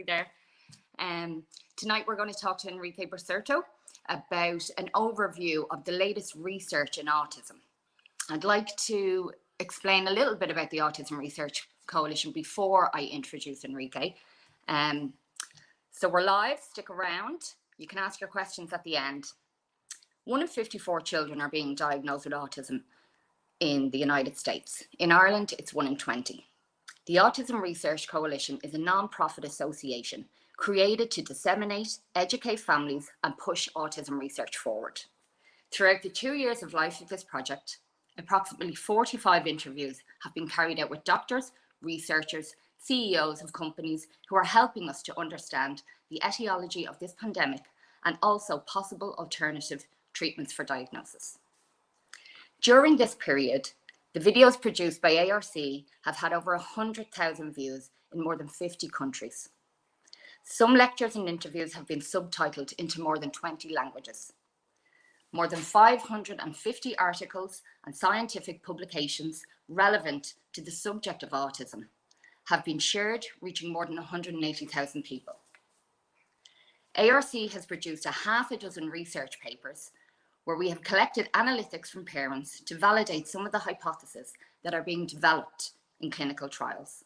there. Tonight we're going to talk to Enrique Basurto about an overview of the latest research in autism. I'd like to explain a little bit about the Autism Research Coalition before I introduce Enrique. So we're live, stick around. You can ask your questions at the end. 1 in 54 children are being diagnosed with autism in the United States. In Ireland, it's 1 in 20. The Autism Research Coalition is a non-profit association created to disseminate, educate families, and push autism research forward. Throughout the 2 years of life of this project, approximately 45 interviews have been carried out with doctors, researchers, CEOs of companies who are helping us to understand the etiology of this pandemic and also possible alternative treatments for diagnosis. During this period, the videos produced by ARC have had over 100,000 views in more than 50 countries. Some lectures and interviews have been subtitled into more than 20 languages. More than 550 articles and scientific publications relevant to the subject of autism have been shared, reaching more than 180,000 people. ARC has produced a half a dozen research papers where we have collected analytics from parents to validate some of the hypotheses that are being developed in clinical trials.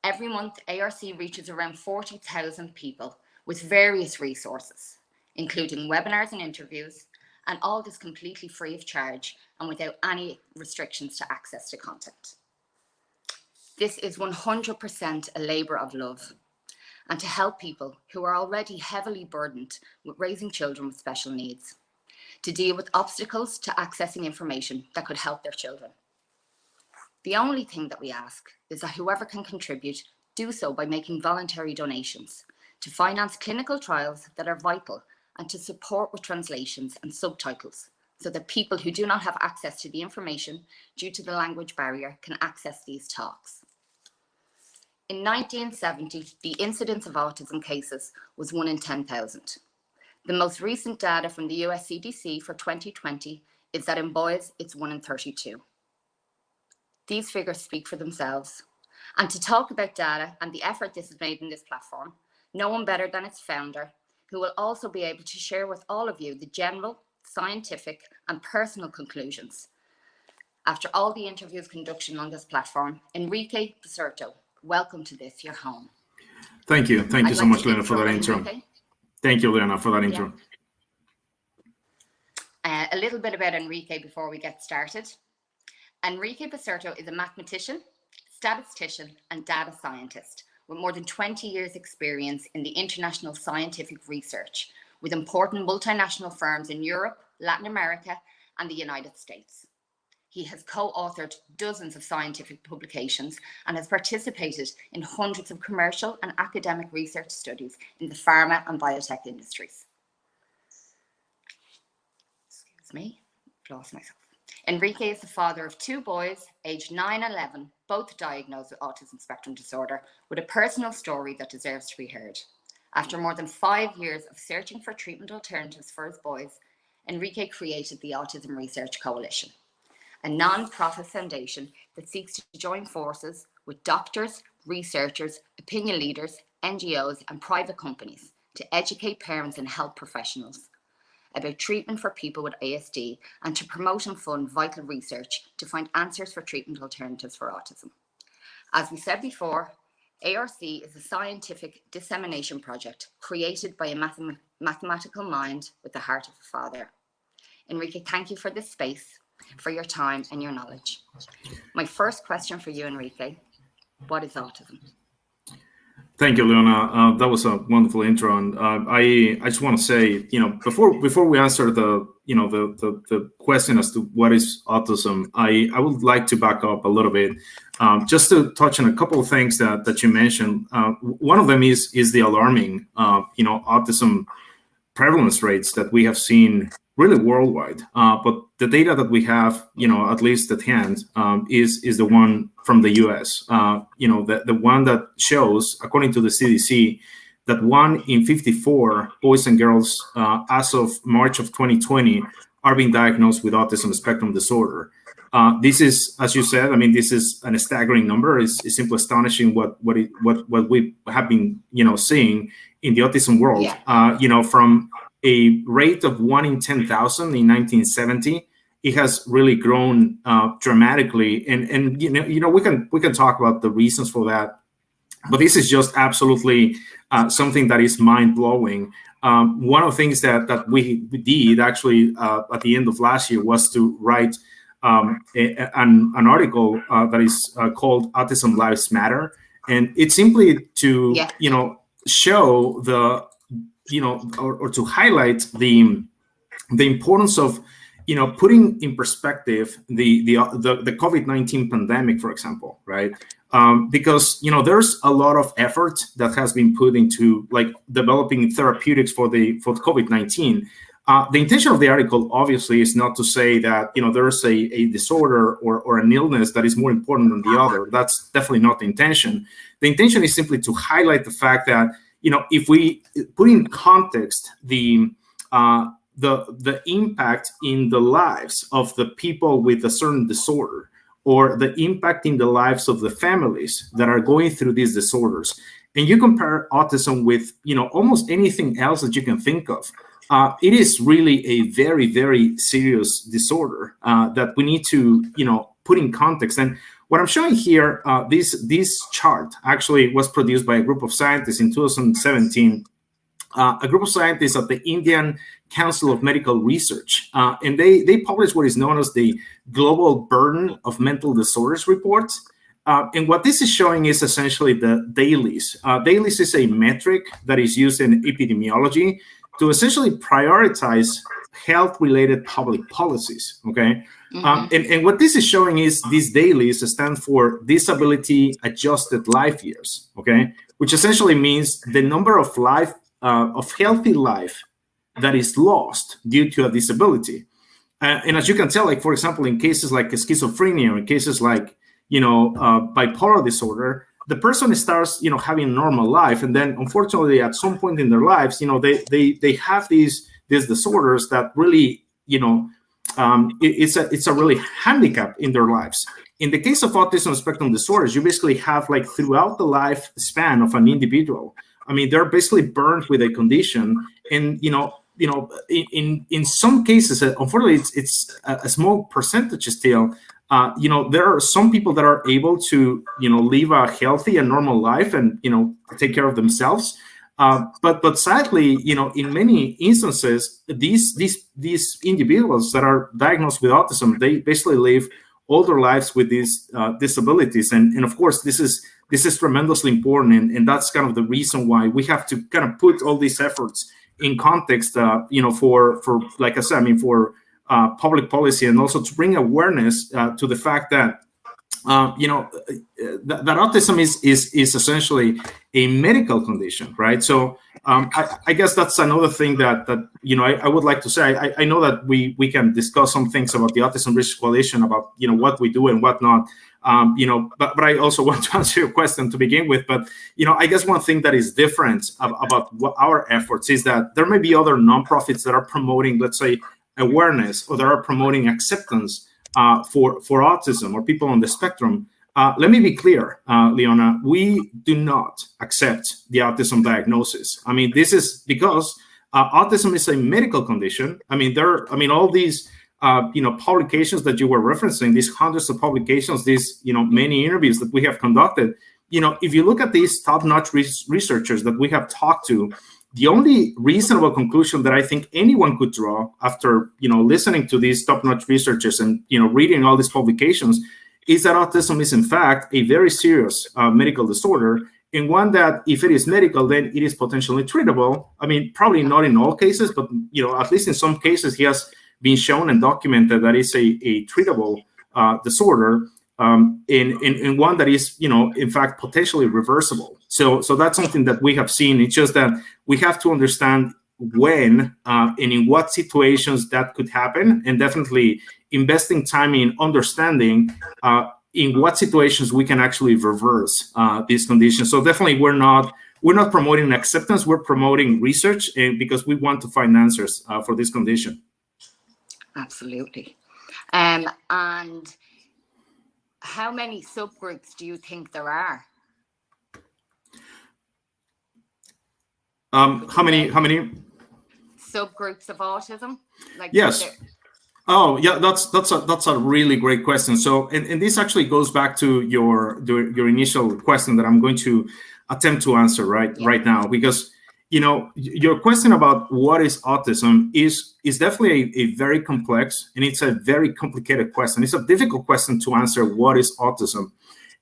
Every month, ARC reaches around 40,000 people with various resources, including webinars and interviews, and all this completely free of charge and without any restrictions to access to content. This is 100% a labour of love, and to help people who are already heavily burdened with raising children with special needs, to deal with obstacles to accessing information that could help their children. The only thing that we ask is that whoever can contribute, do so by making voluntary donations to finance clinical trials that are vital and to support with translations and subtitles so that people who do not have access to the information due to the language barrier can access these talks. In 1970, the incidence of autism cases was 1 in 10,000. The most recent data from the US CDC for 2020 is that in boys, it's 1 in 32. These figures speak for themselves. And to talk about data and the effort this has made in this platform, no one better than its founder, who will also be able to share with all of you the general, scientific, and personal conclusions. After all the interviews conducted on this platform, Enrique Basurto, welcome to this, your home. Thank you. Thank you so much, Lena, for that intro. Thank you, Lena, for that intro. Yeah. A little bit about Enrique before we get started. Enrique Basurto is a mathematician, statistician, and data scientist with more than 20 years experience in the international scientific research with important multinational firms in Europe, Latin America, and the United States. He has co-authored dozens of scientific publications and has participated in hundreds of commercial and academic research studies in the pharma and biotech industries. Excuse me, I've lost myself. Enrique is the father of 2 boys, aged 9 and 11, both diagnosed with Autism Spectrum Disorder, with a personal story that deserves to be heard. After more than 5 years of searching for treatment alternatives for his boys, Enrique created the Autism Research Coalition, a non-profit foundation that seeks to join forces with doctors, researchers, opinion leaders, NGOs, and private companies to educate parents and health professionals about treatment for people with ASD and to promote and fund vital research to find answers for treatment alternatives for autism. As we said before, ARC is a scientific dissemination project created by a mathematical mind with the heart of a father. Enrique, thank you for this space, for your time and your knowledge. My first question for you, Enrique, what is autism? Thank you, Leona. That was a wonderful intro, and I just want to say, before we answer the question as to what is autism, I would like to back up a little bit, just to touch on a couple of things that you mentioned. One of them is the alarming, autism prevalence rates that we have seen really worldwide. But the data that we have, at least at hand, is the one from the US. The one that shows, according to the CDC, that 1 in 54 boys and girls as of March of 2020 are being diagnosed with autism spectrum disorder. This is, as you said, I mean, this is a staggering number. It's simply astonishing what we have been, seeing in the autism world. From a rate of 1 in 10,000 in 1970, it has really grown dramatically. And we can talk about the reasons for that, but this is just absolutely something that is mind blowing. One of the things that we did actually at the end of last year was to write an article that is called Autism Lives Matter, and it's simply to show or to highlight the importance of putting in perspective the COVID-19 pandemic, for example, right? Because there's a lot of effort that has been put into like developing therapeutics for the COVID-19. The intention of the article, obviously, is not to say that there's a disorder or an illness that is more important than the other. That's definitely not the intention. The intention is simply to highlight the fact that if we put in context the impact in the lives of the people with a certain disorder, or the impact in the lives of the families that are going through these disorders, and you compare autism with almost anything else that you can think of, it is really a very, very serious disorder that we need to put in context. And what I'm showing here, this chart actually was produced by a group of scientists in 2017. A group of scientists at the Indian Council of Medical Research, and they published what is known as the Global Burden of Mental Disorders Report. And what this is showing is essentially the DALYs. DALYs is a metric that is used in epidemiology to essentially prioritize health-related public policies, okay? Mm-hmm. And what this is showing is these DALYs stand for disability-adjusted life years, okay? Which essentially means the number of healthy life that is lost due to a disability. And as you can tell, like, for example, in cases like schizophrenia, or in cases like, bipolar disorder, the person starts, having a normal life. And then unfortunately, at some point in their lives, they have these disorders that really, it's a really handicap in their lives. In the case of autism spectrum disorders, you basically have like throughout the lifespan of an individual, I mean, they're basically burned with a condition, and in some cases, unfortunately, it's a small percentage still. There are some people that are able to live a healthy and normal life and take care of themselves. But sadly, in many instances, these individuals that are diagnosed with autism, they basically live all their lives with these disabilities, and of course, this is tremendously important, and that's kind of the reason why we have to kind of put all these efforts in context, for like I said, I mean, for public policy, and also to bring awareness to the fact that that autism is essentially a medical condition, right? So I guess that's another thing that I would like to say. I know that we can discuss some things about the Autism Research Coalition, about what we do and what not. But I also want to answer your question to begin with. But I guess one thing that is different about our efforts is that there may be other nonprofits that are promoting, let's say, awareness, or that are promoting acceptance for autism or people on the spectrum. Let me be clear, Leona, we do not accept the autism diagnosis. I mean, this is because autism is a medical condition. I mean, all these publications that you were referencing, these hundreds of publications, these many interviews that we have conducted. If you look at these top-notch researchers that we have talked to, the only reasonable conclusion that I think anyone could draw after listening to these top-notch researchers and reading all these publications is that autism is in fact a very serious medical disorder, and one that, if it is medical, then it is potentially treatable. I mean, probably not in all cases, but at least in some cases, he has been shown and documented that it's a treatable disorder, in one that is in fact potentially reversible. So that's something that we have seen. It's just that we have to understand when and in what situations that could happen, and definitely investing time in understanding in what situations we can actually reverse these conditions. So definitely we're not promoting acceptance, we're promoting research, and because we want to find answers for this condition. Absolutely. And how many subgroups do you think there are? How many subgroups of autism? Like, yes. Oh, yeah, that's a really great question. So, and this actually goes back to your initial question that I'm going to attempt to answer right now, because your question about what is autism is definitely a very complex, and it's a very complicated question. It's a difficult question to answer. What is autism?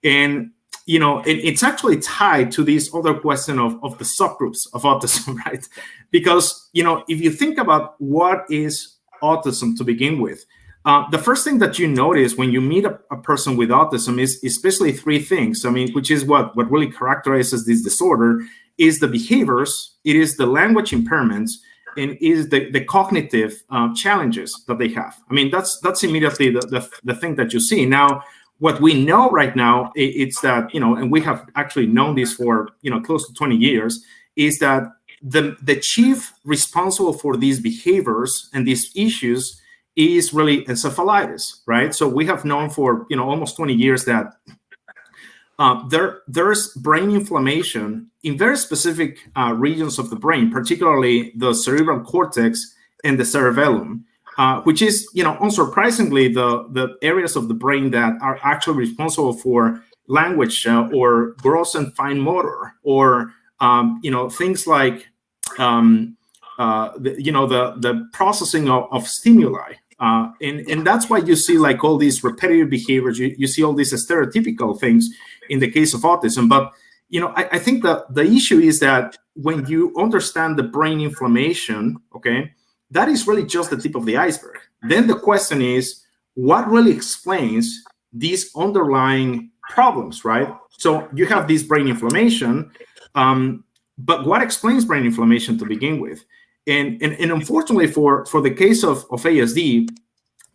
And it's actually tied to this other question of the subgroups of autism, right? Because if you think about what is autism to begin with, the first thing that you notice when you meet a person with autism is especially three things. I mean, which is what really characterizes this disorder is the behaviors, it is the language impairments, and is the cognitive challenges that they have. I mean, that's immediately the thing that you see. Now, what we know right now, it's that, and we have actually known this for, close to 20 years, is that the chief responsible for these behaviors and these issues is really encephalitis, right? So we have known for, almost 20 years that there's brain inflammation in very specific regions of the brain, particularly the cerebral cortex and the cerebellum, which is, unsurprisingly, the areas of the brain that are actually responsible for language or gross and fine motor, or things like the processing of stimuli, and that's why you see like all these repetitive behaviors. You see all these stereotypical things in the case of autism. But I think that the issue is that when you understand the brain inflammation, okay, that is really just the tip of the iceberg. Then the question is, what really explains these underlying problems, right? So you have this brain inflammation, but what explains brain inflammation to begin with? And unfortunately for the case of ASD,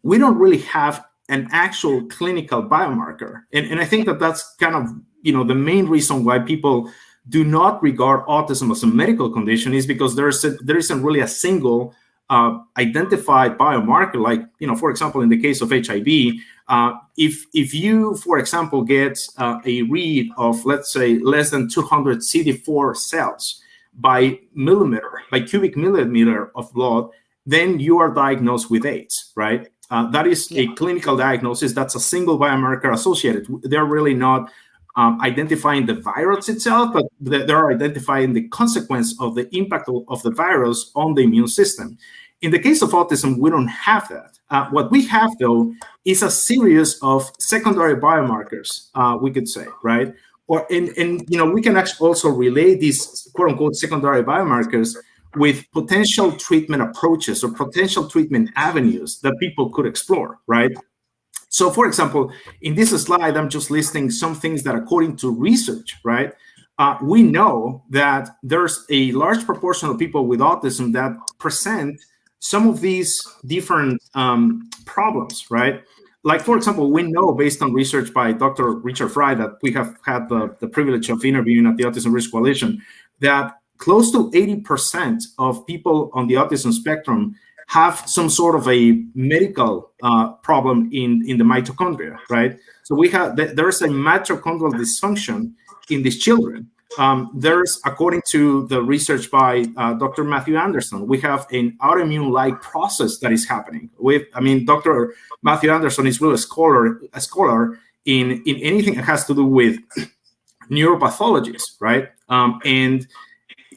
we don't really have an actual clinical biomarker. And I think that's kind of, the main reason why people do not regard autism as a medical condition is because there isn't really a single identified biomarker. Like, for example, in the case of HIV, if you, for example, get a read of, let's say, less than 200 CD4 cells by cubic millimeter of blood, then you are diagnosed with AIDS, right? That is a clinical diagnosis. That's a single biomarker associated. They're really not identifying the virus itself, but they're identifying the consequence of the impact of the virus on the immune system. In the case of autism, we don't have that. What we have, though, is a series of secondary biomarkers, we could say, right? And we can actually also relate these quote unquote secondary biomarkers with potential treatment approaches or potential treatment avenues that people could explore, right? So, for example, in this slide, I'm just listing some things that, according to research, right, we know that there's a large proportion of people with autism that present some of these different problems, right? Like, for example, we know, based on research by Dr. Richard Fry, that we have had the privilege of interviewing at the Autism Research Coalition, that close to 80% of people on the autism spectrum have some sort of a medical problem in the mitochondria, right? So there's a mitochondrial dysfunction in these children. There's, according to the research by Dr. Matthew Anderson, we have an autoimmune-like process that is happening. Dr. Matthew Anderson is really a scholar in anything that has to do with neuropathologies, right? And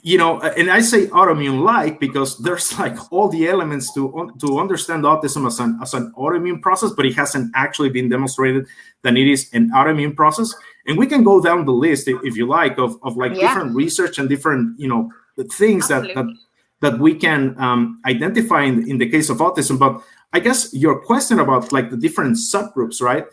I say autoimmune-like because there's like all the elements to understand autism as an autoimmune process, but it hasn't actually been demonstrated that it is an autoimmune process. And we can go down the list, if you like, of different research and different things that we can identify in the case of autism. But I guess your question about like the different subgroups, right?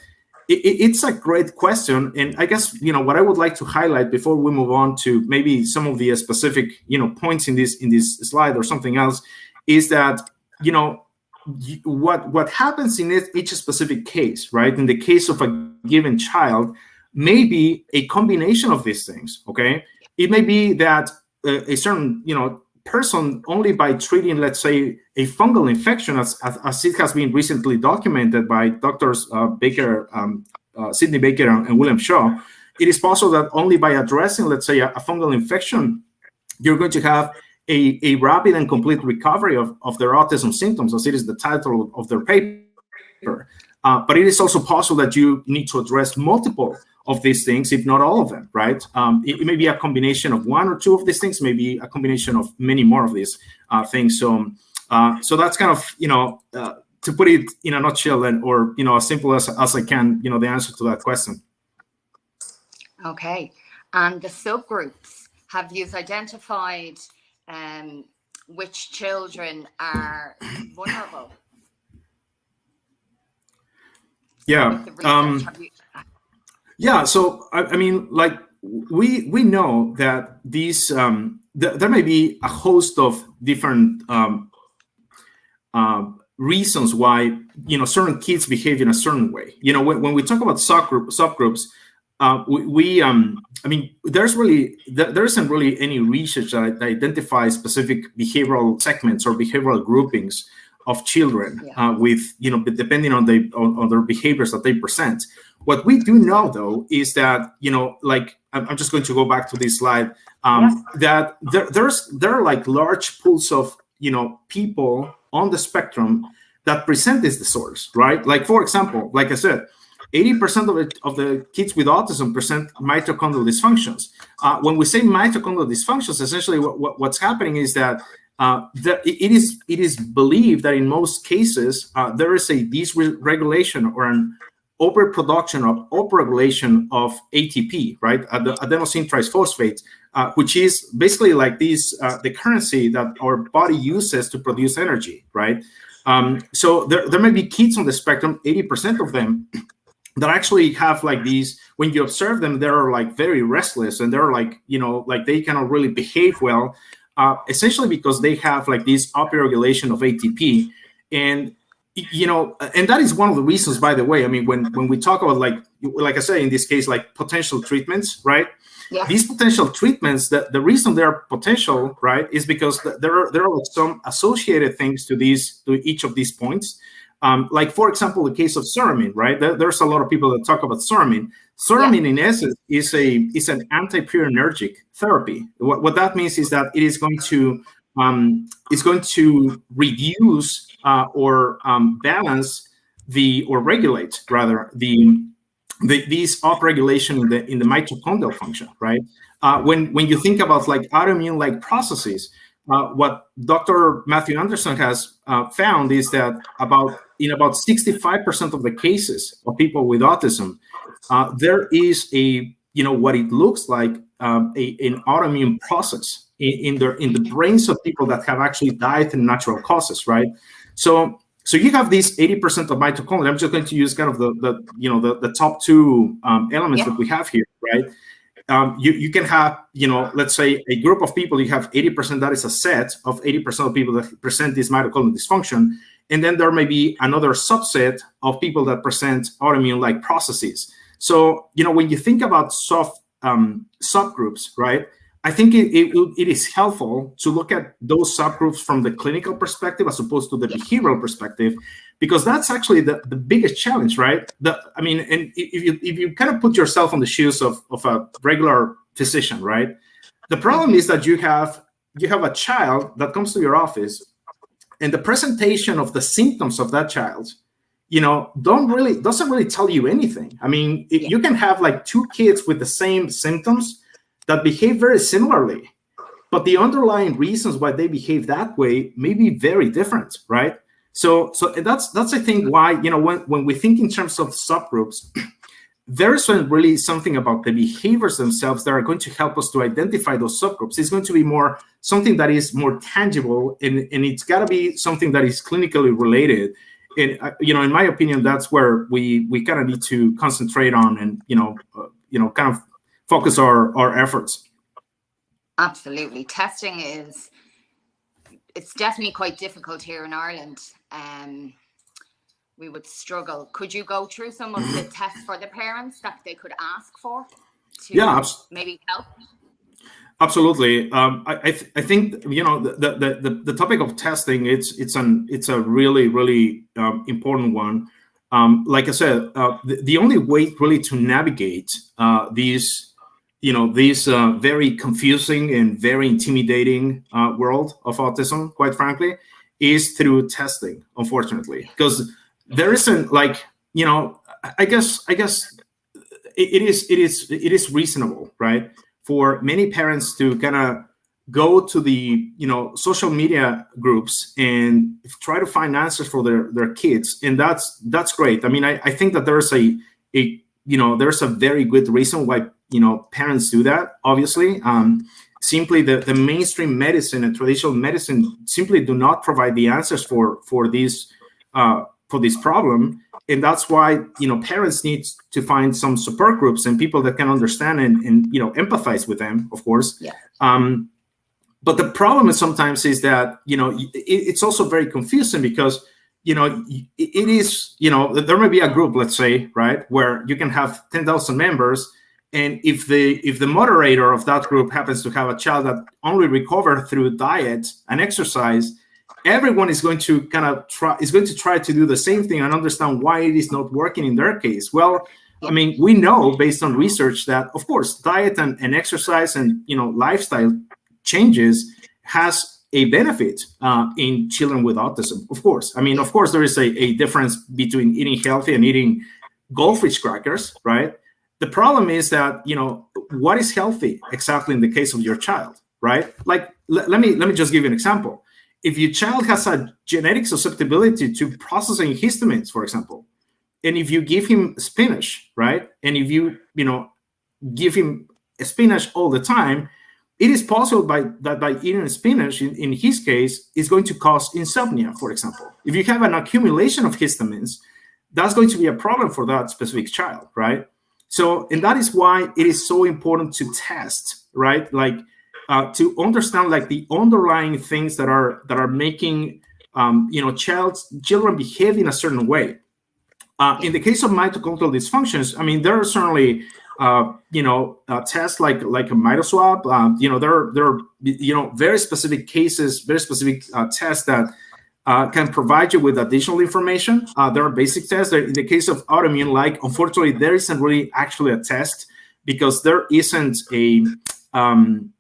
It's a great question. And I guess, what I would like to highlight before we move on to maybe some of the specific, points in this slide or something else is that, what happens in each specific case, right? In the case of a given child, may be a combination of these things, okay? It may be that a certain, person only by treating, let's say, a fungal infection, as it has been recently documented by doctors Sidney Baker and William Shaw. It is possible that only by addressing, let's say, a fungal infection, you're going to have a rapid and complete recovery of their autism symptoms, as it is the title of their paper. But it is also possible that you need to address multiple of these things, if not all of them, right? It may be a combination of one or two of these things, maybe a combination of many more of these things. So that's kind of, to put it in a nutshell, or as simple as I can, the answer to that question. Okay, and the subgroups, have you identified which children are vulnerable? Yeah. Yeah. So I mean, like we know that these there may be a host of different reasons why certain kids behave in a certain way. When we talk about subgroups, I mean, there isn't really any research that identifies specific behavioral segments or behavioral groupings of children with, depending on their behaviors that they present. What we do know, though, is that, like, I'm just going to go back to this slide, that there are like large pools of, people on the spectrum that present these disorders, right? Like, for example, like I said, 80% of the kids with autism present mitochondrial dysfunctions. When we say mitochondrial dysfunctions, essentially what's happening is that it is believed that in most cases there is a dysregulation or an overproduction or upregulation of ATP, right? Adenosine triphosphate, which is basically like the currency that our body uses to produce energy, right? So there may be kids on the spectrum, 80% of them, that actually have like these, when you observe them, they're like very restless, and they're like, like they cannot really behave well, essentially because they have like this upregulation of ATP. And, and that is one of the reasons, by the way, I mean, when we talk about like I say, in this case, like potential treatments, right? Yeah. These potential treatments, the reason they're potential, right, is because there are some associated things to each of these points. Like, for example, the case of ceramine, right? There's a lot of people that talk about ceramine. Ceramine, in essence, is an anti-purinergic therapy. What that means is that it is going to reduce or balance or regulate rather these upregulation in the mitochondrial function, right? When you think about like autoimmune-like processes, what Dr. Matthew Anderson has found is that in about 65% of the cases of people with autism, there is what it looks like an autoimmune process in the brains of people that have actually died through natural causes, right? So you have these 80% of mitochondria. I'm just going to use kind of the top two elements that we have here, right? You can have, let's say a group of people, you have 80%, that is a set of 80% of people that present this mitochondrial dysfunction. And then there may be another subset of people that present autoimmune-like processes. So, when you think about subgroups, right, I think it is helpful to look at those subgroups from the clinical perspective as opposed to the behavioral perspective, because that's actually the biggest challenge, right? And if you kind of put yourself on the shoes of a regular physician, right? The problem is that you have a child that comes to your office, and the presentation of the symptoms of that child, doesn't really tell you anything. I mean, you can have like two kids with the same symptoms that behave very similarly, but the underlying reasons why they behave that way may be very different, right? So that's I think why, when we think in terms of subgroups, there isn't really something about the behaviors themselves that are going to help us to identify those subgroups. It's going to be more something that is more tangible, and it's got to be something that is clinically related. And in my opinion, that's where we kind of need to concentrate on and kind of focus our efforts. Absolutely, testing it's definitely quite difficult here in Ireland. We would struggle. Could you go through some of the tests for the parents that they could ask for to maybe help? Absolutely. I think the topic of testing it's a really important one. Like I said, the only way really to navigate these very confusing and very intimidating world of autism, quite frankly, is through testing. Unfortunately, because there isn't I guess it is reasonable, right, for many parents to kind of go to the social media groups and try to find answers for their kids, and that's great. I mean, I think that there's there's a very good reason why parents do that. Obviously, simply the mainstream medicine and traditional medicine simply do not provide the answers for this problem. And that's why parents need to find some support groups and people that can understand and empathize with them, of course. Yeah. But the problem is sometimes is that it's also very confusing because it is there may be a group, let's say, right, where you can have 10,000 members, and if the moderator of that group happens to have a child that only recovered through diet and exercise, everyone is going to try to do the same thing and understand why it is not working in their case. Well, I mean, we know based on research that, of course, diet and exercise and lifestyle changes has a benefit in children with autism. Of course, I mean, of course, there is a difference between eating healthy and eating goldfish crackers, right? The problem is that what is healthy exactly in the case of your child, right? Like let me just give you an example. If your child has a genetic susceptibility to processing histamines, for example, and if you give him spinach, right, and if you give him spinach all the time, it is possible that by eating spinach, in his case, is going to cause insomnia, for example. If you have an accumulation of histamines, that's going to be a problem for that specific child, right? So, and that is why it is so important to test, right? Like to understand like the underlying things that are making children behave in a certain way. In the case of mitochondrial dysfunctions, I mean, there are certainly tests like a mitoswap. There are very specific cases, very specific tests that can provide you with additional information. There are basic tests. In the case of autoimmune, unfortunately, there isn't really actually a test because there isn't an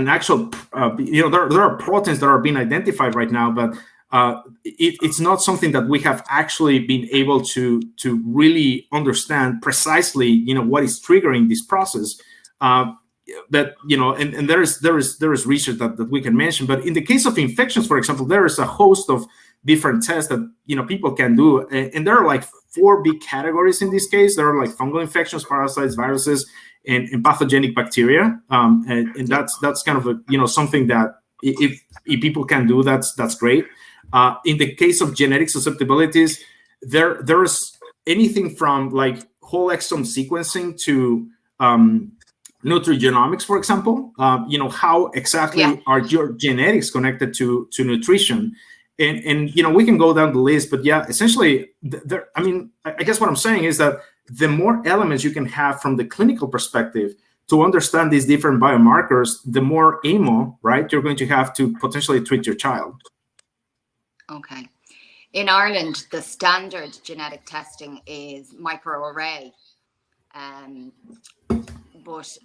actual there are proteins that are being identified right now, but it's not something that we have actually been able to really understand precisely what is triggering this process. That and there is research that we can mention, but in the case of infections, for example, there is a host of different tests that people can do, and there are like 4 big categories in this case. There are like fungal infections, parasites, viruses, and pathogenic bacteria, and that's kind of something that if people can do, that's great. In the case of genetic susceptibilities, there's anything from like whole exome sequencing to nutrigenomics, for example. How exactly are your genetics connected to nutrition? And we can go down the list, but essentially, I guess what I'm saying is that the more elements you can have from the clinical perspective to understand these different biomarkers, the more ammo, right, you're going to have to potentially treat your child. Okay. In Ireland, the standard genetic testing is microarray. But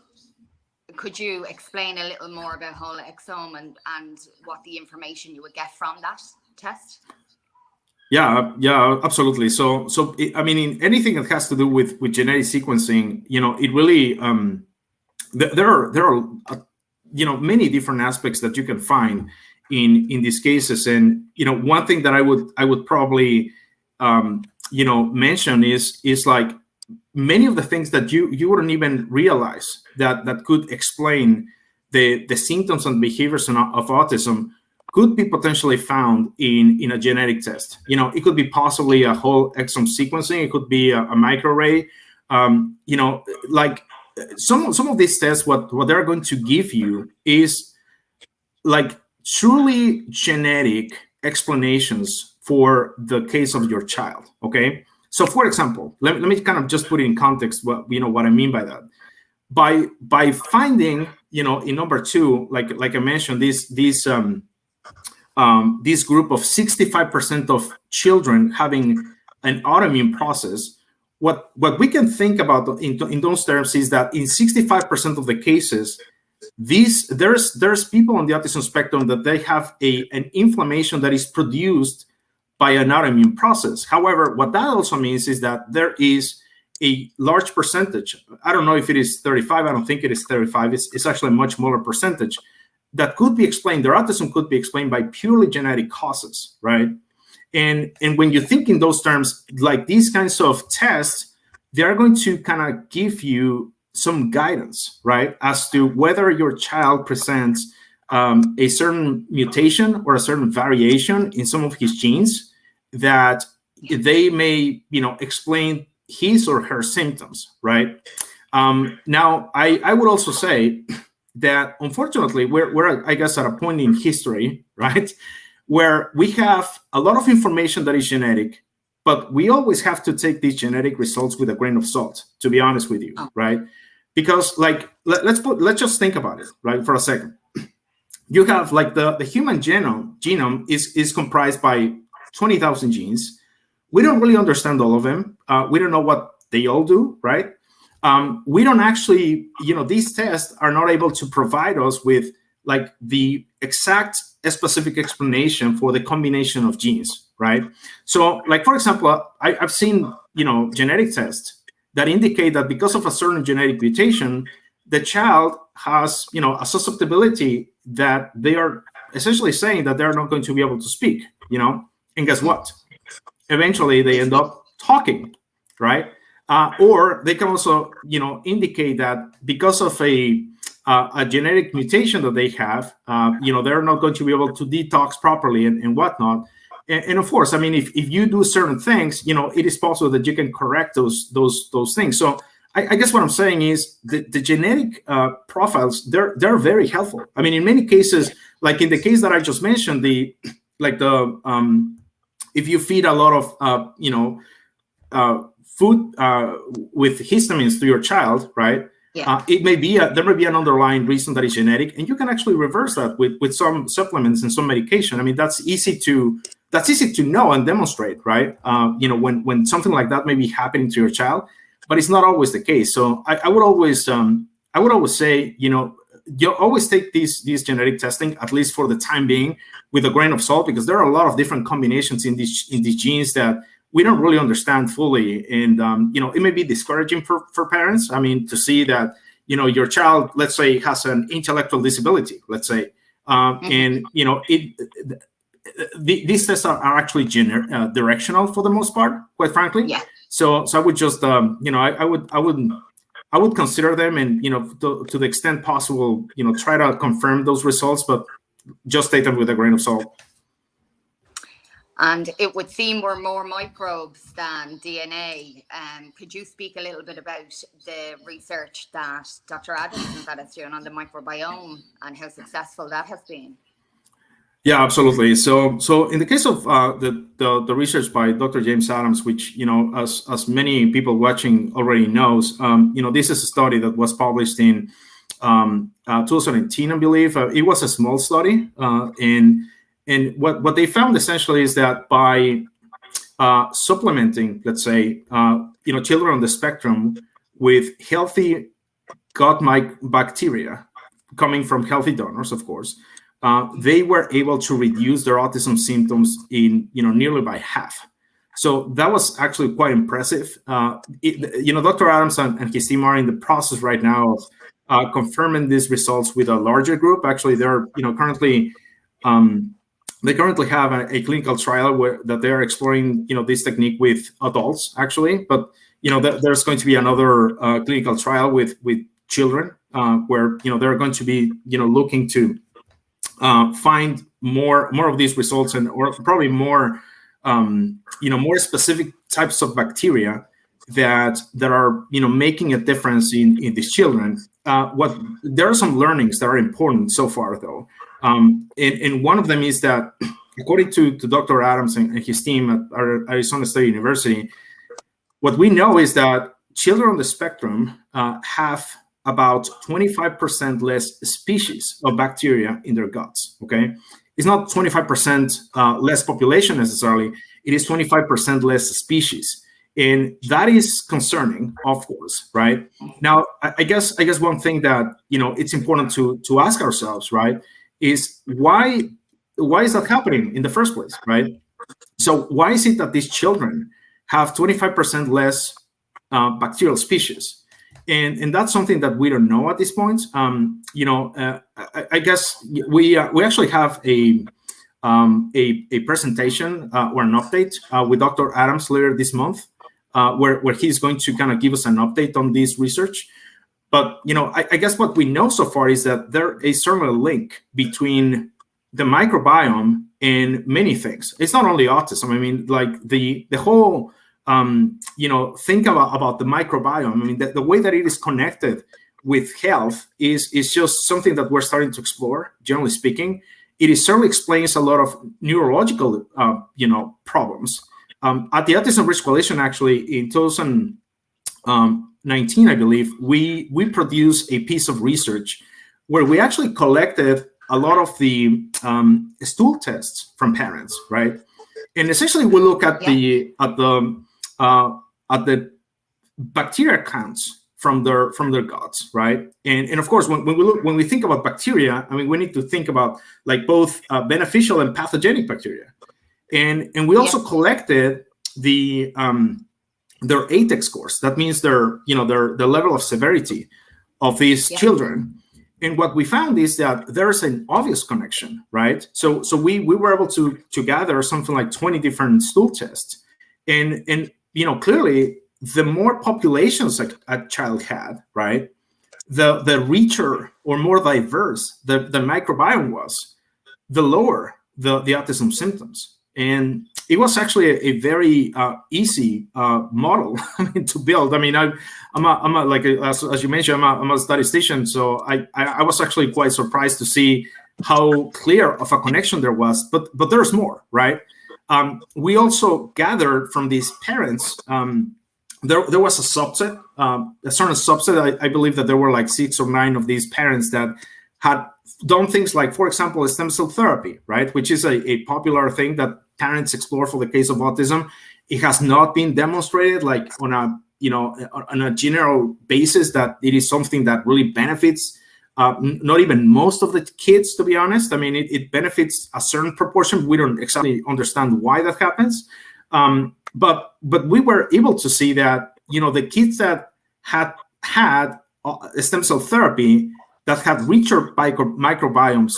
could you explain a little more about whole exome and what the information you would get from that test? Yeah, absolutely. So in anything that has to do with genetic sequencing, it really there are many different aspects that you can find in these cases. And one thing that I would probably mention is like many of the things that you wouldn't even realize that could explain the symptoms and behaviors of autism could be potentially found in a genetic test. It could be possibly a whole exome sequencing. It could be a microarray. Like some of these tests, what they're going to give you is like truly genetic explanations for the case of your child. Okay. So for example, let me kind of just put it in context what I mean by that. by finding, in number two, like I mentioned, this group of 65% of children having an autoimmune process, what we can think about in those terms is that in 65% of the cases, there's people on the autism spectrum that they have an inflammation that is produced by an autoimmune process. However, what that also means is that there is a large percentage, I don't know if it is 35, I don't think it is 35, it's actually a much smaller percentage, that could be explained, their autism could be explained by purely genetic causes, right? And when you think in those terms, like these kinds of tests, they're going to kind of give you some guidance, right, as to whether your child presents a certain mutation or a certain variation in some of his genes that they may, explain his or her symptoms, right? Now, I would also say that unfortunately we're I guess at a point in history, right, where we have a lot of information that is genetic, but we always have to take these genetic results with a grain of salt, to be honest with you, right? Because let's just think about it, right, for a second. You have like the human genome is comprised by 20,000 genes. We don't really understand all of them. We don't know what they all do, right? We don't actually, these tests are not able to provide us with like the exact specific explanation for the combination of genes, right? So like, for example, I've seen, genetic tests that indicate that because of a certain genetic mutation, the child has, a susceptibility that they are essentially saying that they're not going to be able to speak, and guess what? Eventually they end up talking, right? Or they can also, indicate that because of a genetic mutation that they have, they're not going to be able to detox properly and whatnot. And of course, I mean, if you do certain things, it is possible that you can correct those things. So I guess what I'm saying is the genetic profiles, they're very helpful. I mean, in many cases, like in the case that I just mentioned, if you feed a lot of food with histamines to your child, right? Yeah. There may be an underlying reason that is genetic, and you can actually reverse that with some supplements and some medication. I mean, that's easy to know and demonstrate, right? When something like that may be happening to your child, but it's not always the case. So I would always say, you always take these genetic testing, at least for the time being, with a grain of salt, because there are a lot of different combinations in these genes that we don't really understand fully. And, it may be discouraging for parents. I mean, to see that, your child, let's say, has an intellectual disability, let's say, and, these tests are actually directional for the most part, quite frankly. Yeah. So I would just, I would consider them, and, to the extent possible, try to confirm those results, but just take them with a grain of salt. And it would seem we're more microbes than DNA. Could you speak a little bit about the research that Dr. Adams is doing on the microbiome and how successful that has been? Yeah, absolutely. So in the case of the research by Dr. James Adams, which, as many people watching already knows, this is a study that was published in 2018, I believe. It was a small study, and what they found essentially is that by supplementing, let's say, children on the spectrum with healthy gut bacteria coming from healthy donors, of course, they were able to reduce their autism symptoms in nearly by half. So that was actually quite impressive. Dr. Adams and his team are in the process right now of confirming these results with a larger group. Actually, they're currently they currently have a clinical trial that they are exploring this technique with adults, actually. But there's going to be another clinical trial with children where they're going to be looking to find more of these results, or probably more more specific types of bacteria that are making a difference in these children. There are some learnings that are important so far, though, and one of them is that, according to Dr. Adams and his team at Arizona State University, what we know is that children on the spectrum have about 25% less species of bacteria in their guts. Okay, it's not 25% less population necessarily. It is 25% less species, and that is concerning, of course, right? Now, I guess one thing that it's important to ask ourselves, right, is why is that happening in the first place, right? So why is it that these children have 25% less bacterial species? And that's something that we don't know at this point. I guess we actually have a presentation or an update with Dr. Adams later this month, where he's going to kind of give us an update on this research. But I guess what we know so far is that there is certainly a link between the microbiome and many things. It's not only autism. I mean, like the whole think about the microbiome. I mean, the way that it is connected with health is just something that we're starting to explore. Generally speaking, it certainly explains a lot of neurological problems. At the Autism Research Coalition, actually, in 2019, I believe, we produced a piece of research where we actually collected a lot of the stool tests from parents, right? And essentially, we look at the bacteria counts from their guts, right? And of course, when we think about bacteria, I mean, we need to think about like both beneficial and pathogenic bacteria. And we also collected their ATEC scores. That means their level of severity of these children. And what we found is that there's an obvious connection, right? So we were able to gather something like 20 different stool tests, and clearly the more populations a child had, right, the richer or more diverse the microbiome was, the lower the autism symptoms. And it was actually a very easy model to build. I mean, as you mentioned, I'm a statistician, so I was actually quite surprised to see how clear of a connection there was. But there's more, right? We also gathered from these parents. There was a subset, a certain subset. I believe that there were like 6 or 9 of these parents that had done things like, for example, stem cell therapy, right? Which is a popular thing that parents explore for the case of autism. It has not been demonstrated like on a general basis that it is something that really benefits not even most of the kids, to be honest. I mean, it benefits a certain proportion. We don't exactly understand why that happens. But we were able to see that, the kids that had stem cell therapy that had richer microbiomes,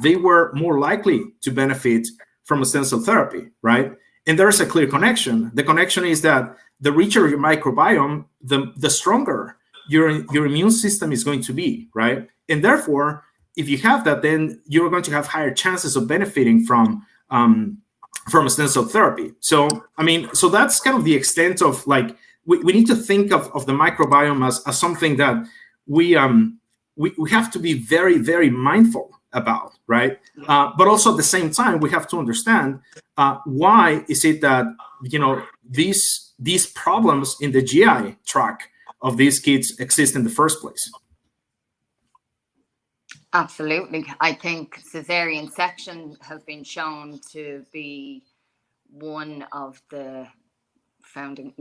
they were more likely to benefit from stem cell therapy, right? And there's a clear connection. The connection is that the richer your microbiome, the stronger your immune system is going to be, right? And therefore, if you have that, then you're going to have higher chances of benefiting from stem cell therapy. So, I mean, so that's kind of the extent of like, we need to think of the microbiome as something that we have to be very, very mindful about, right? But also at the same time, we have to understand why is it that, these problems in the GI tract of these kids exist in the first place. Absolutely. I think cesarean section has been shown to be one of the founding,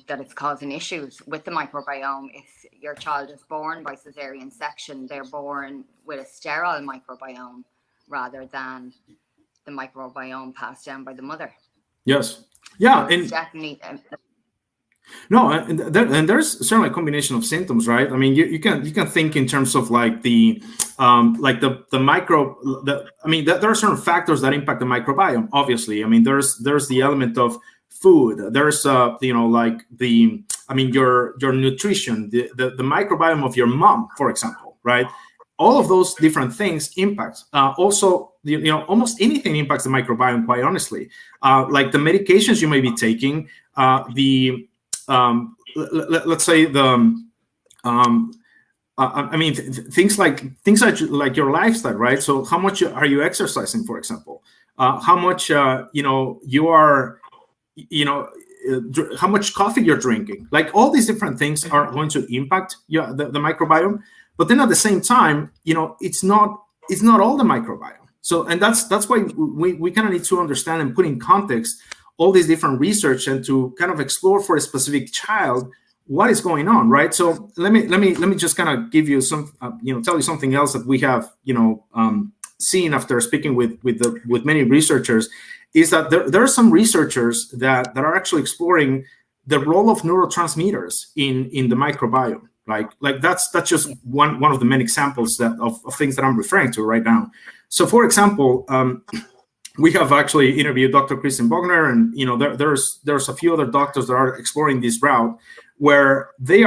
that it's causing issues with the microbiome. If your child is born by cesarean section, they're born with a sterile microbiome rather than the microbiome passed down by the mother. Yes. Yeah. So and definitely. No, and there's certainly a combination of symptoms, right? I mean, you can think in terms of like there are certain factors that impact the microbiome. Obviously, I mean, there's the element of food. There's your nutrition, the microbiome of your mom, for example, right? All of those different things impact. Also, almost anything impacts the microbiome. Quite honestly, like the medications you may be taking, let's say things like your lifestyle, right? So how much are you exercising, for example? How much you are, how much coffee you're drinking. Like all these different things are going to impact the microbiome. But then at the same time, it's not all the microbiome. So, and that's why we kind of need to understand and put in context all these different research and to kind of explore for a specific child what is going on, right? So let me just kind of give you some, tell you something else that we have, seen after speaking with many researchers, is that there are some researchers that are actually exploring the role of neurotransmitters in the microbiome. Like that's just one of the many examples of things that I'm referring to right now. So, for example, we have actually interviewed Dr. Kristen Bogner, and there's a few other doctors that are exploring this route, where they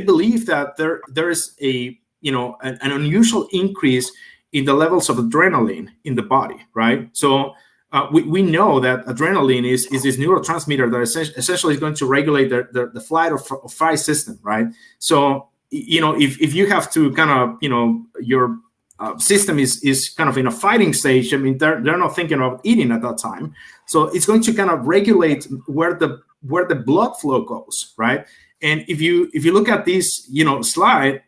believe that there is an unusual increase in the levels of adrenaline in the body, right? So we know that adrenaline is this neurotransmitter that essentially is going to regulate the flight or fight system, right? So if you have to kind of your system is kind of in a fighting stage, I mean they're not thinking of eating at that time, so it's going to kind of regulate where the blood flow goes, right? And if you look at this slide,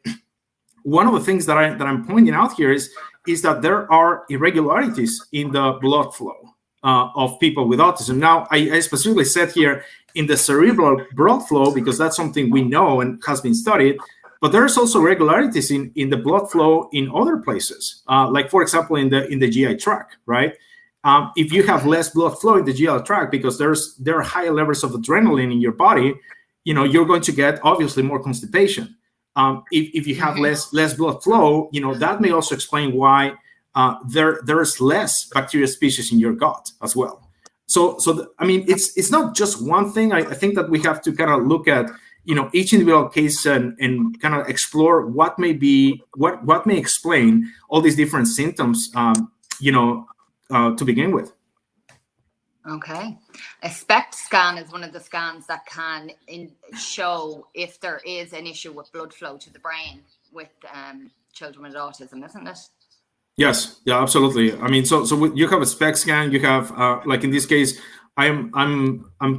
one of the things that I'm pointing out here is that there are irregularities in the blood flow of people with autism. Now, I specifically said here in the cerebral blood flow because that's something we know and has been studied, but there's also irregularities in the blood flow in other places, like, for example, in the GI tract, right? If you have less blood flow in the GI tract because there are higher levels of adrenaline in your body, you're going to get obviously more constipation. If you have less blood flow, that may also explain why there's less bacteria species in your gut as well. So I mean, it's not just one thing. I think that we have to kind of look at each individual case and kind of explore what may explain all these different symptoms. To begin with. Okay. A SPECT scan is one of the scans that can show if there is an issue with blood flow to the brain with children with autism, isn't it? Yes. Yeah, absolutely. I mean, so you have a SPECT scan, you have, like in this case, I'm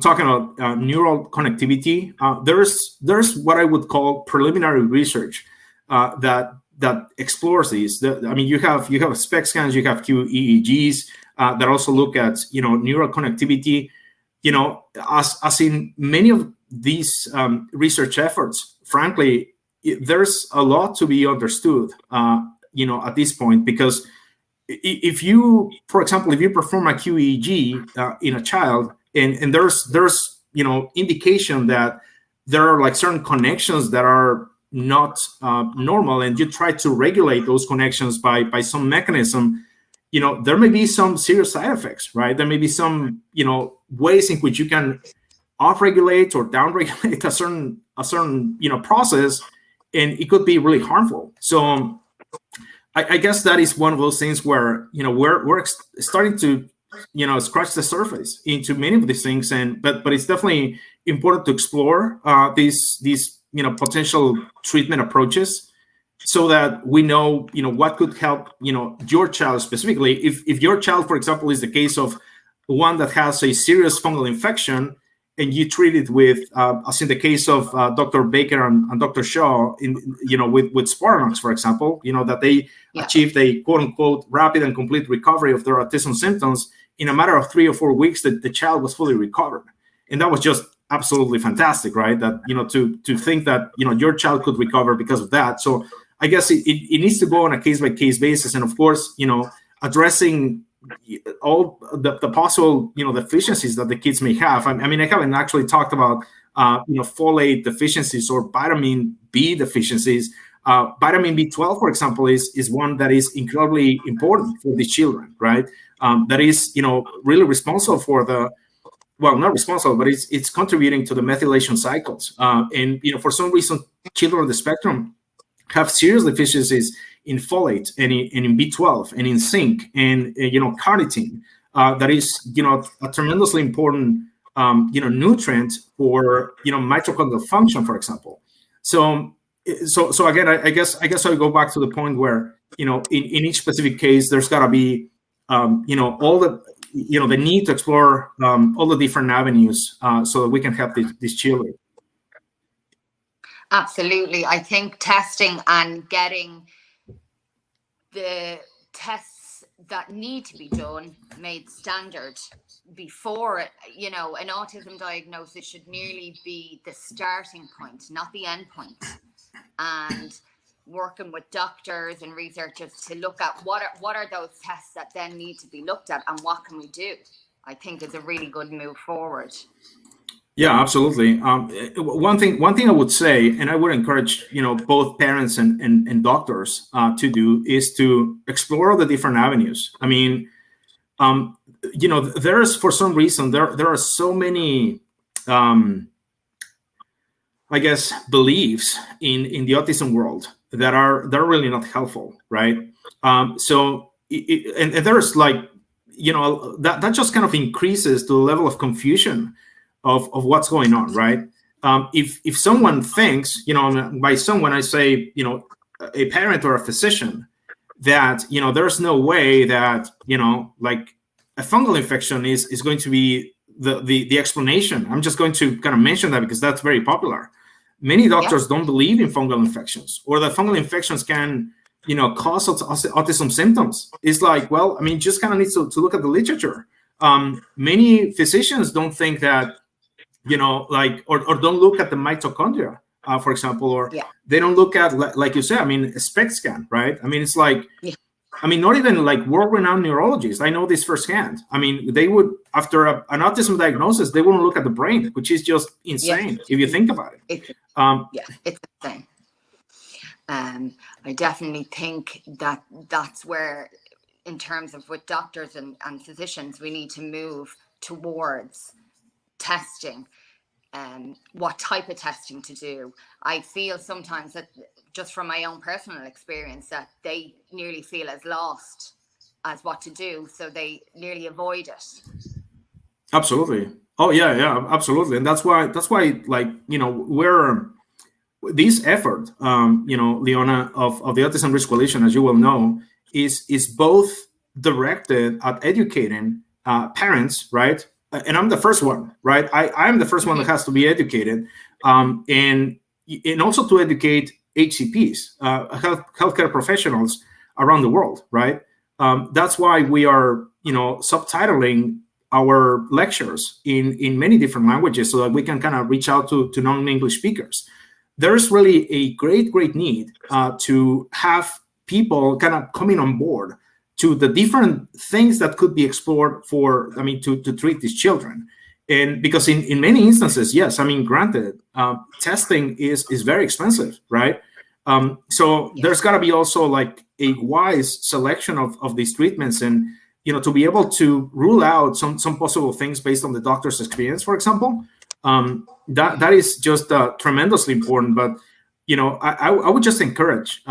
talking about neural connectivity. There's what I would call preliminary research that explores these. I mean, you have SPECT scans, you have QEEGs that also look at neural connectivity. As in many of these research efforts, frankly, there's a lot to be understood. At this point, because if you, for example, if you perform a QEEG in a child, and there's indication that there are like certain connections that are not normal, and you try to regulate those connections by some mechanism, there may be some serious side effects, right? There may be some ways in which you can upregulate or downregulate a certain process, and it could be really harmful. So I guess that is one of those things where we're starting to scratch the surface into many of these things, but it's definitely important to explore these potential treatment approaches so that we know what could help your child specifically. If your child, for example, is the case of one that has a serious fungal infection, and you treat it with, as in the case of Dr. Baker and Dr. Shaw, with Sparanox, for example, that they achieved a quote unquote rapid and complete recovery of their autism symptoms in a matter of 3 or 4 weeks. That the child was fully recovered, and that was just absolutely fantastic, right? That to think that your child could recover because of that. So I guess it needs to go on a case by case basis, and of course, addressing all the possible deficiencies that the kids may have. I mean, I haven't actually talked about folate deficiencies or vitamin B deficiencies. Vitamin B12, for example, is one that is incredibly important for these children, right? That is really responsible for not responsible, but it's contributing to the methylation cycles. And for some reason, children on the spectrum have serious deficiencies in folate and in B12 and in zinc and carnitine. That is a tremendously important nutrient for mitochondrial function, for example. So again, I guess I go back to the point where in each specific case there's got to be all the the need to explore all the different avenues so that we can help these children. Absolutely. I think testing and getting the tests that need to be done made standard before it, an autism diagnosis should merely be the starting point, not the end point. And working with doctors and researchers to look at what are those tests that then need to be looked at and what can we do, I think is a really good move forward. Yeah, absolutely. One thing I would say, and I would encourage, both parents and doctors to do, is to explore all the different avenues. I mean, there's, for some reason, there are so many, I guess, beliefs in the autism world that are really not helpful, right? So there's like, that just kind of increases the level of confusion of what's going on, right? If someone thinks, by someone I say, a parent or a physician, that there's no way that like a fungal infection is going to be the explanation. I'm just going to kind of mention that because that's very popular. Many doctors don't believe in fungal infections, or that fungal infections can cause autism symptoms. It's like, well, I mean, just kind of need to look at the literature. Many physicians don't think that like, or don't look at the mitochondria, for example, or they don't look at, like you said, I mean, a SPECT scan, right? I mean, it's like, I mean, not even like world-renowned neurologists. I know this firsthand. I mean, they would, after an autism diagnosis, they wouldn't look at the brain, which is just insane if you think about it. It's insane. I definitely think that that's where, in terms of with doctors and physicians, we need to move towards testing. What type of testing to do. I feel sometimes that, just from my own personal experience, that they nearly feel as lost as what to do, so they nearly avoid it. Absolutely. Oh yeah, absolutely. And that's why like, we're this effort, Leona, of the Autism Research Coalition, as you well know, is both directed at educating parents, right? And I'm the first one, right? I'm the first one that has to be educated, and also to educate HCPs, healthcare professionals around the world, right? That's why we are, subtitling our lectures in many different languages so that we can kind of reach out to non-English speakers. There's really a great need to have people kind of coming on board to the different things that could be explored to treat these children. And because in many instances, yes, I mean, granted, testing is very expensive, right? So there's got to be also like a wise selection of these treatments, and to be able to rule out some possible things based on the doctor's experience, for example. That is just tremendously important. But I would just encourage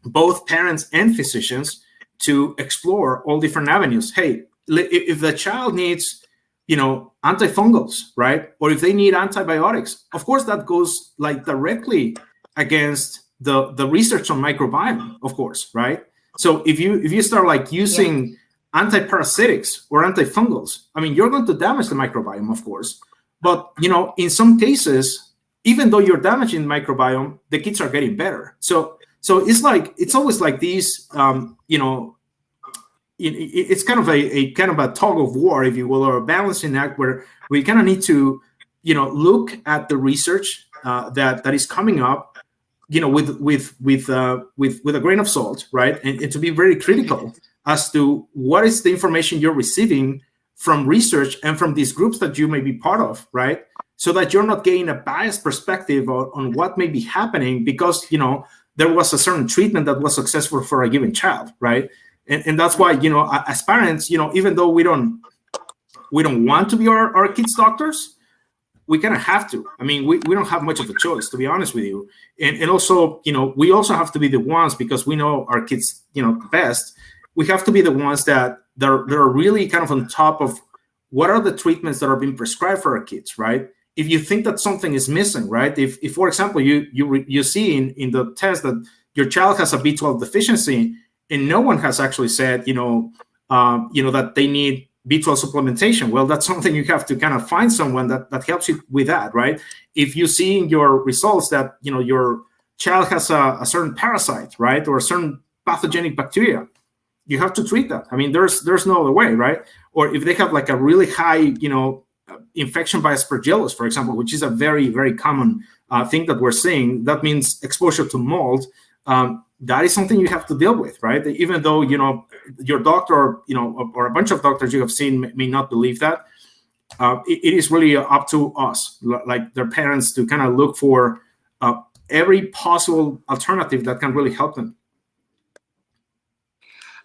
both parents and physicians to explore all different avenues. Hey, if the child needs, antifungals, right? Or if they need antibiotics, of course, that goes like directly against the research on microbiome, of course, right? So if you start like using antiparasitics or antifungals, I mean, you're going to damage the microbiome, of course. But, in some cases, even though you're damaging the microbiome, the kids are getting better. So it's like, it's always like these, it's kind of a tug of war, if you will, or a balancing act where we kind of need to, look at the research that is coming up, with a grain of salt, right? And to be very critical as to what is the information you're receiving from research and from these groups that you may be part of, right? So that you're not getting a biased perspective on what may be happening because, there was a certain treatment that was successful for a given child, right? And that's why, as parents, even though we don't want to be our kids' doctors, we kind of have to. I mean, we don't have much of a choice, to be honest with you. And also, we also have to be the ones, because we know our kids, best. We have to be the ones that are really kind of on top of what are the treatments that are being prescribed for our kids, right? If you think that something is missing, right? If for example, you see in the test that your child has a B12 deficiency, and no one has actually said, that they need B12 supplementation. Well, that's something you have to kind of find someone that helps you with that, right? If you see in your results that, you know, your child has a certain parasite, right, or a certain pathogenic bacteria, you have to treat that. I mean, there's no other way, right? Or if they have like a really high, you know, infection by Aspergillus, for example, which is a very, very common thing that we're seeing, that means exposure to mold. That is something you have to deal with, right? Even though, you know, your doctor, you know, or a bunch of doctors you have seen may not believe that, it is really up to us, like their parents, to kind of look for every possible alternative that can really help them.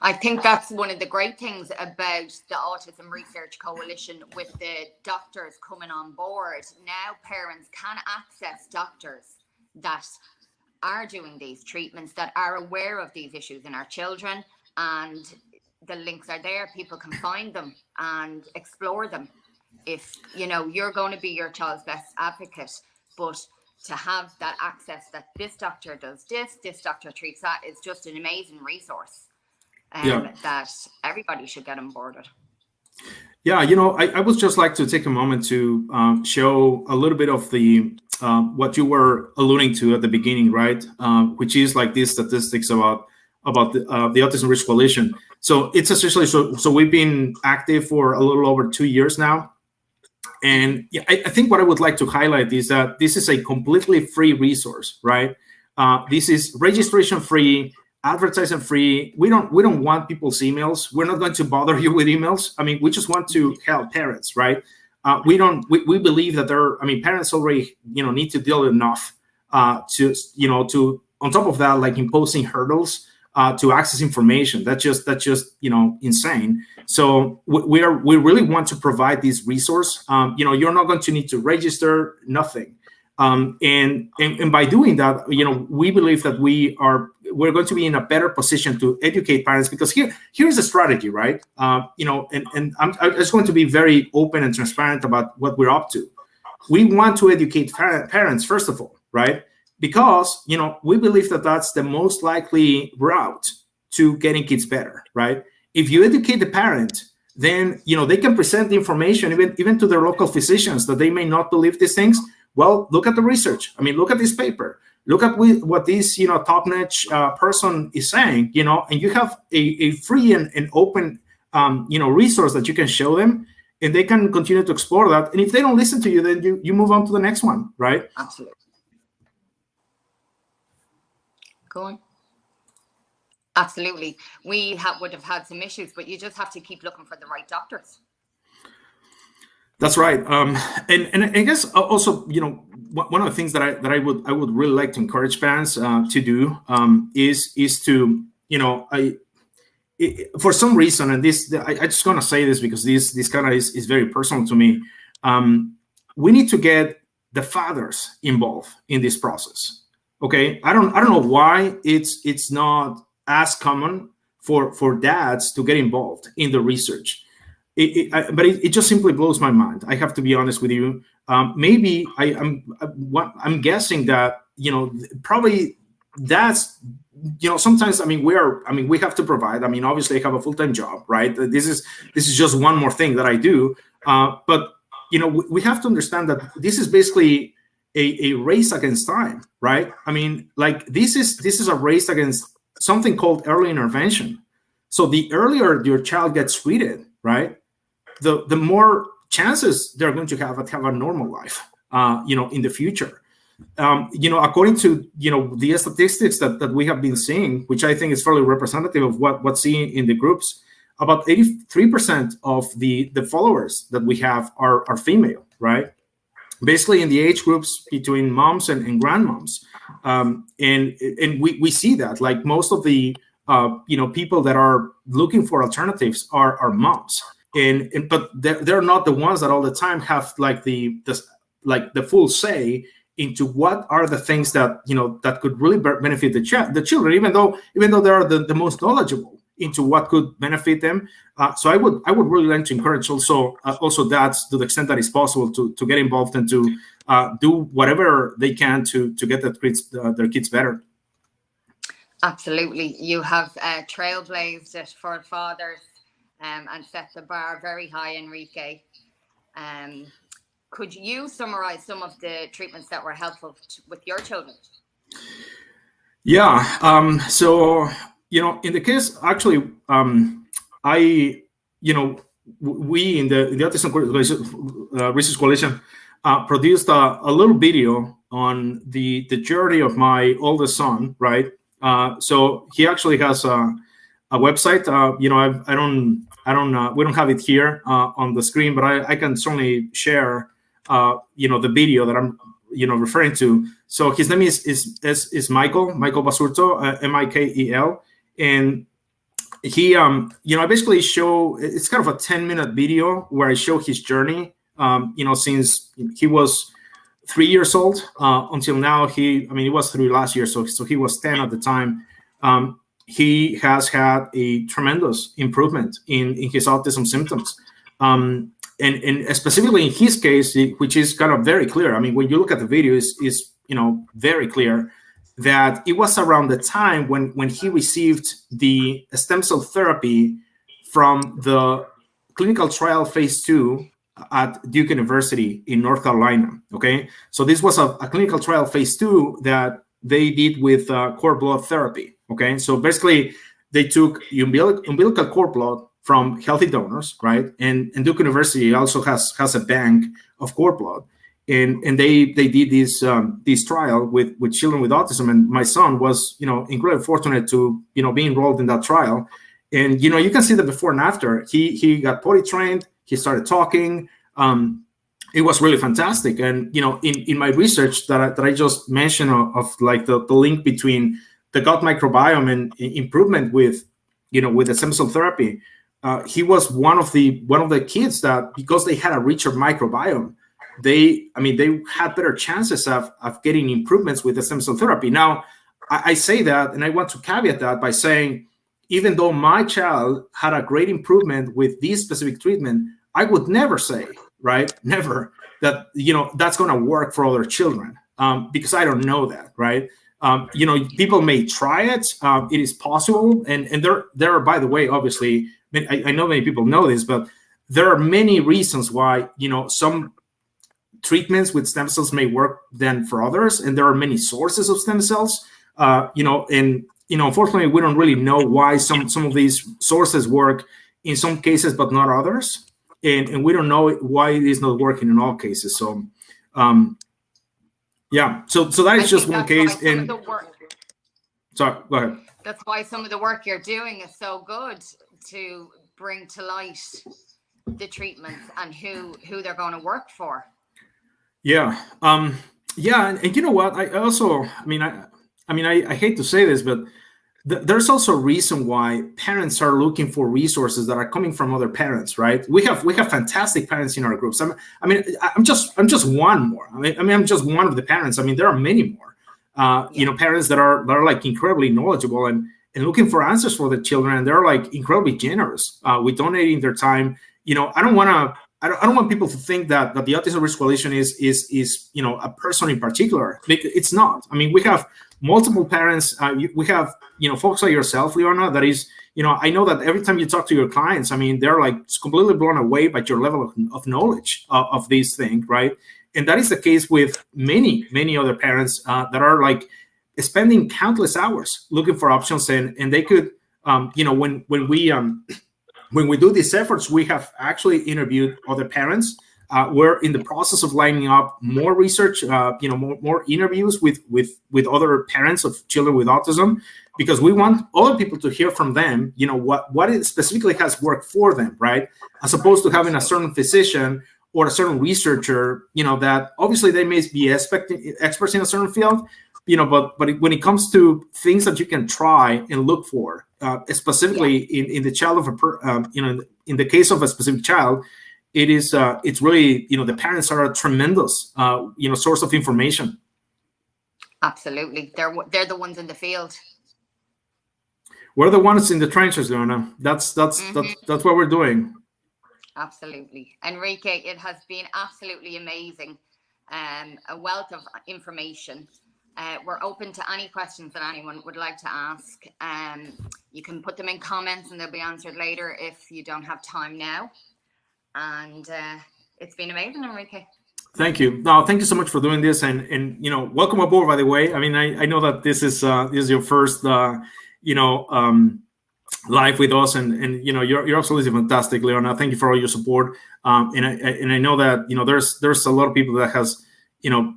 I think that's one of the great things about the Autism Research Coalition, with the doctors coming on board. Now parents can access doctors that are doing these treatments, that are aware of these issues in our children, and the links are there. People can find them and explore them. If, you know, you're going to be your child's best advocate, but to have that access, that this doctor does this doctor treats that, is just an amazing resource. That everybody should get on board with. Yeah, you know, I would just like to take a moment to show a little bit of the what you were alluding to at the beginning, right? Which is like these statistics about the Autism Research Coalition. So it's essentially, so we've been active for a little over 2 years now. And yeah, I think what I would like to highlight is that this is a completely free resource, right? This is registration free, advertising free. We don't want people's emails. We're not going to bother you with emails. I mean, we just want to help parents, right? We believe that parents already, you know, need to deal enough to on top of that, like imposing hurdles to access information. That's just you know, insane. So we really want to provide this resource. You know, you're not going to need to register, nothing. And by doing that, you know, we believe that we're going to be in a better position to educate parents, because here's the strategy, right? You know, and I'm just going to be very open and transparent about what we're up to. We want to educate parents, first of all, right? Because, you know, we believe that that's the most likely route to getting kids better, right? If you educate the parent, then, you know, they can present the information even to their local physicians that they may not believe these things. Well, look at the research. I mean, look at this paper. Look at what this, you know, top-notch person is saying, you know, and you have a free and open, you know, resource that you can show them, and they can continue to explore that. And if they don't listen to you, then you move on to the next one, right? Absolutely. Go on. Absolutely. We would have had some issues, but you just have to keep looking for the right doctors. That's right. And I guess also, you know, one of the things that I would really like to encourage parents to do is to, you know, for some reason, and I just want to say this because this kind of is very personal to me. We need to get the fathers involved in this process. Okay, I don't know why it's not as common for dads to get involved in the research. But it just simply blows my mind. I have to be honest with you. Maybe I'm guessing that, you know, probably that's, you know, sometimes, I mean, we have to provide. I mean, obviously I have a full-time job, right? This is just one more thing that I do. But, you know, we have to understand that this is basically a race against time, right? I mean, like this is a race against something called early intervention. So the earlier your child gets treated, right, the more chances they're going to have a normal life, you know, in the future. You know, according to, you know, the statistics that we have been seeing, which I think is fairly representative of what's seen in the groups, about 83% of the followers that we have are female, right? Basically in the age groups between moms and grandmoms. And we see that, like, most of the, you know, people that are looking for alternatives are moms. But they're not the ones that all the time have like the full say into what are the things that, you know, that could really benefit the children, even though they are the most knowledgeable into what could benefit them. So I would really like to encourage also dads, to the extent that is possible, to get involved and to do whatever they can to get their kids better. Absolutely. You have trailblazed it for fathers. and set the bar very high, Enrique. Could you summarize some of the treatments that were helpful with your children? Yeah. So, in the case, actually, we in the Autism Research Coalition produced a little video on the journey of my oldest son, right? So he actually has a website. We don't have it here on the screen, but I can certainly share, the video that I'm, referring to. So his name is Michael Basurto, Mikel, and he, I basically show, it's kind of a 10-minute video where I show his journey, since he was 3 years old until now. He was 3 last year, so he was 10 at the time. He has had a tremendous improvement in his autism symptoms. And specifically in his case, which is kind of very clear. I mean, when you look at the video, is very clear that it was around the time when he received the stem cell therapy from the clinical trial phase 2 at Duke University in North Carolina. Okay, so this was a clinical trial phase 2 that they did with cord blood therapy. Okay, so basically they took umbilical cord blood from healthy donors, right? And Duke University also has a bank of cord blood, and they did this trial with children with autism. And my son was incredibly fortunate to be enrolled in that trial. And you can see the before and after. He got potty trained. He started talking. It was really fantastic. And in my research that I just mentioned of like the link between the gut microbiome and improvement with the stem cell therapy, he was one of the kids that, because they had a richer microbiome, they had better chances of getting improvements with the stem cell therapy. Now, I say that, and I want to caveat that by saying, even though my child had a great improvement with this specific treatment, I would never say, right, never, that that's going to work for other children, because I don't know that, right? People may try it. It is possible, and there are, by the way, obviously, I know many people know this, but there are many reasons why some treatments with stem cells may work than for others, and there are many sources of stem cells. Unfortunately, we don't really know why some of these sources work in some cases but not others, and we don't know why it is not working in all cases. So, yeah. So that is just one case. And sorry, go ahead. That's why some of the work you're doing is so good, to bring to light the treatments and who they're going to work for. Yeah. Yeah. And you know what? I also, I hate to say this, but there's also a reason why parents are looking for resources that are coming from other parents, right? We have fantastic parents in our groups. I'm just one more. I'm just one of the parents. There are many more, parents that are like incredibly knowledgeable and looking for answers for the children. And they're like incredibly generous with donating their time. I don't want people to think that the Autism Research Coalition is a person in particular. It's not. We have multiple parents. We have folks like yourself, Leona. That is, I know that every time you talk to your clients, they're like completely blown away by your level of knowledge of these things, right? And that is the case with many other parents that are like spending countless hours looking for options, and they could, when we do these efforts, we have actually interviewed other parents. We're in the process of lining up more research, more interviews with other parents of children with autism, because we want other people to hear from them, what it specifically has worked for them, right? As opposed to having a certain physician or a certain researcher, that obviously they may be experts in a certain field, but when it comes to things that you can try and look for, specifically in the child of in the case of a specific child, it's really, the parents are a tremendous, source of information. Absolutely. They're the ones in the field. We're the ones in the trenches, Leona. That's what we're doing. Absolutely. Enrique, it has been absolutely amazing. A wealth of information. We're open to any questions that anyone would like to ask. You can put them in comments and they'll be answered later if you don't have time now. And it's been amazing, Enrique. Thank you. No, thank you so much for doing this, and welcome aboard. By the way, I mean, I know that this is your first live with us, and you're absolutely fantastic, Leona. Thank you for all your support. And I know that there's a lot of people that has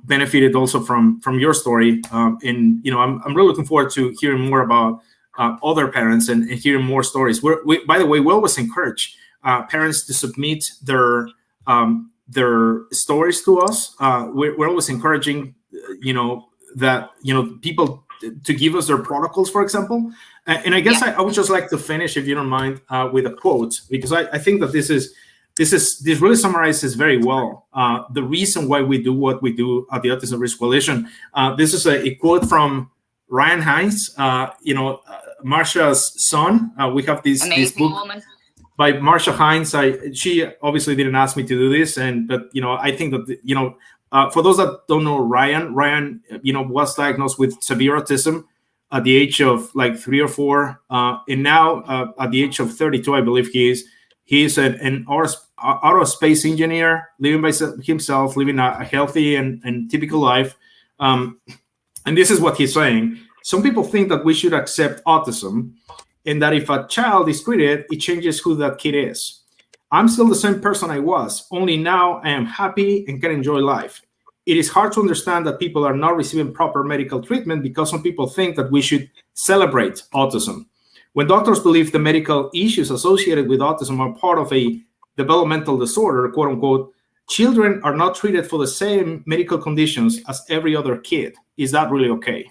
benefited also from your story. And I'm really looking forward to hearing more about other parents and hearing more stories. By the way, we always encourage parents to submit their stories to us. We're always encouraging, that people to give us their protocols, for example. And I guess I would just like to finish, if you don't mind, with a quote, because I think that this really summarizes very well the reason why we do what we do at the Autism Research Coalition. This is a quote from Ryan Hines, Marsha's son. We have this book woman by Marsha Hines. She obviously didn't ask me to do this, but I think that for those that don't know Ryan was diagnosed with severe autism at the age of like 3 or 4, and now at the age of 32, I believe he's an aerospace engineer, living by himself, living a healthy and typical life. And this is what he's saying. Some people think that we should accept autism, and that if a child is treated, it changes who that kid is. I'm still the same person I was, only now I am happy and can enjoy life. It is hard to understand that people are not receiving proper medical treatment because some people think that we should celebrate autism. When doctors believe the medical issues associated with autism are part of a developmental disorder, quote unquote, children are not treated for the same medical conditions as every other kid. Is that really okay?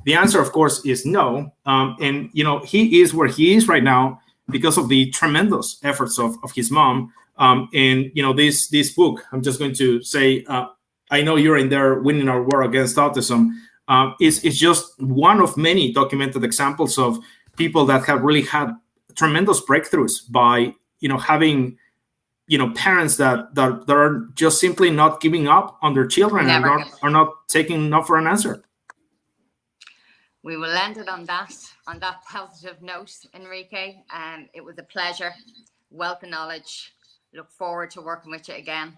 The answer, of course, is no. And he is where he is right now because of the tremendous efforts of his mom. And this book, I'm just going to say, I know you're in there, Winning Our War Against Autism. Is just one of many documented examples of people that have really had tremendous breakthroughs by having parents that are just simply not giving up on their children and are not taking no for an answer. We will end it on that positive note, Enrique. It was a pleasure. Wealth of knowledge. Look forward to working with you again.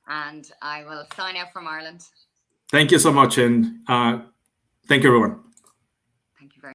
And I will sign out from Ireland. Thank you so much, and thank you, everyone.